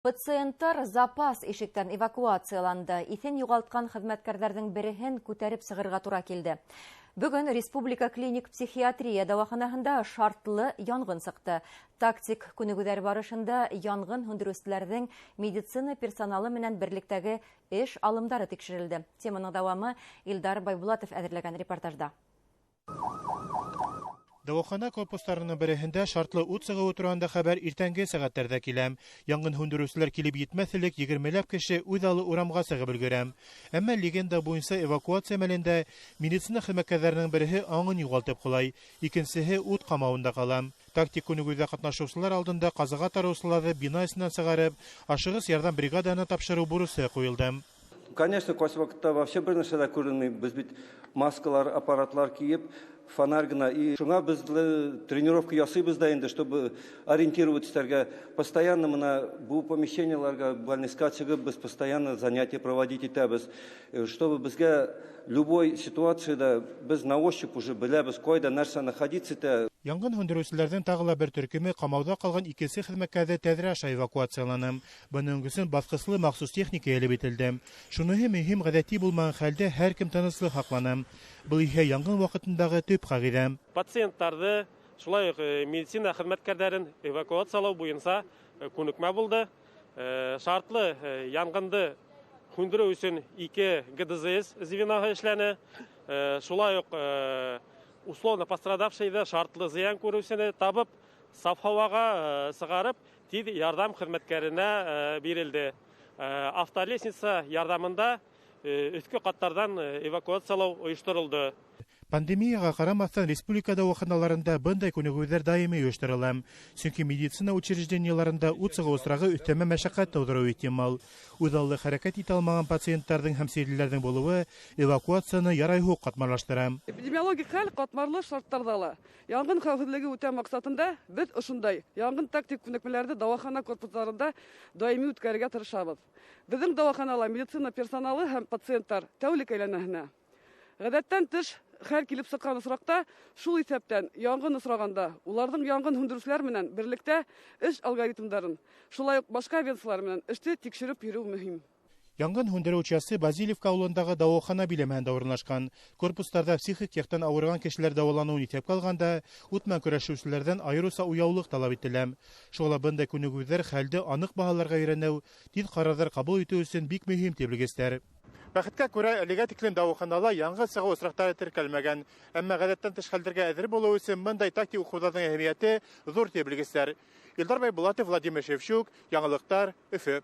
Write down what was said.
Пациенттар запас ишектән эвакуацияланды. Иҫен юғалтҡан хеҙмәткәрҙәрҙең береһен күтәреп сығырға тура килде. Бөгөн Республика клиник психиатрия дауаханаһында шартлы янғын сыҡты. Тактик күнегеүҙәр барышында янғын һүндереүселәрҙең медицина персоналы менән берлектәге эш алымдары тикшерелде. Теманың дауамы Илдар Байбулатов әҙерләгән репортажда. Дауахана корпустарының береһендә шартлы ут сығыуы турында хәбәр иртәнге сәғәттәрҙә киләм. Яңғын һүндереүселәр килеп етмәҫ элек 20ләп кеше үҙ алы урамға сығып өлгөрәм. Әммә легенда буйынса эвакуация мәлендә медицина хеҙмәткәрҙәренең береһе аңын юғалтып ҡолай, икенсеһе ут ҡамауында ҡала. Тактик күнегеүҙә ҡатнашыусылар алдында ҡазаға тарыусыларҙы бина эсенән сығарып, ашығыс ярҙам бригаданы тапшырыу бурысы ҡуйылды. Конечно, кайсы вакытта вообще бер нәрсә дә күренмәй. Без бит маскалар, аппаратлар киеп, фонарь гына. И шуңа без тренировка ясыйбыз да инде, чтобы ориентировать итәргә. Постоянно мына бу помещениеларга, больницка чыгып, без постоянно занятия проводить итәбез. Чтобы безгә любой ситуацияда без на ощупь уже беләбез, кайда нәрсә находиться итә. Яңғын һүндереүселәрҙең тағы ла бер төркөмө ҡамауҙа ҡалған икенсе хеҙмәткәрҙе тәҙрә аша эвакуацияланы. Бының өсөн баҫҡыслы махсус техника йәлеп ителде. Шуныһы мөһим, ғәҙәти булмаған хәлдә һәр кем тыныслыҡ һаҡланы. Был иһә яңғын ваҡытындағы төп ҡағиҙә. Пациенттарҙы, шулай уҡ медицина хеҙмәткәрҙәрен эвакуациялау буйынса күнекмә булды. Шартлы янғынды һүндереү өсөн 2 ГДЗС звеноһы эшләне. Шулай уҡ условно пострадавшийҙы, шартлы зыян күреүсене табып, саф һауаға сығарып, тиҙ ярҙам хеҙмәткәренә бирелде. Автолестница ярҙамында өҫкө ҡаттарҙан эвакуациялау ойошторолдо. Пандемияға ҡарамаҫтан республика дауаханаларында бындай күнегеүҙәр даими ойошторола. Сөнки медицина учреждениеларында ут сығыу осрағы өҫтәмә мәшәҡәт тыуҙырыуы ихтимал. Үҙ аллы хәрәкәт итә алмаған пациенттарҙың һәм сиреләрҙең булыуы эвакуацияны ярайһы уҡ ҡатмарлаштыра. Эпидемиологик хәл ҡатмарлы шарттарҙа ла. Яңғын хәүефһеҙлеге үтә маҡсатында беҙ ошондай яңғын тактик күнекмәләрҙе дауахана корпустарында даими үткәрергә тырышабыҙ. Беҙҙең дауаханала медицина персоналы һәм пациенттар тәүлек әйләнәһенә. Ғәҙәттән тыш хәл килеп сыҡҡан осраҡта, шул иҫәптән яңғын осрағанда, уларҙың яңғын һүндереүселәр менән берлектә эш алгоритмдарын, шулай уҡ башҡа авиациялар менән эште тикшереп йөрөү мөһим. Яңғын һүндереү учасы Базилевка ауылындағы дауахана биләмәһендә урынлашҡан. Корпустарҙа психик яҡтан ауырған кешеләр дауаланыуын иҫәпкә алғанда, ут менән көрәшеүселәрҙән айырыуса уяулыҡ талап ителә. Шуға бындай күнегеүҙәр хәлде аныҡ баһаларға өйрәнеү, тиҙ ҡарарҙар ҡабул итеү өсөн бик мөһим тип белгестәр. Бәхеткә күрә, әлегә тиклем дауаханала яңғын сығыу осраҡтары теркәлмәгән. Әммә ғәҙәттән тыш хәлдәргә әҙер булыу өсөн бындай тактик уҡыуҙарҙың әһәмиәте ҙур тип белгестәр. Илдар Байбулатов, Владимир Шевчук, Яңылыҡтар, Өфө.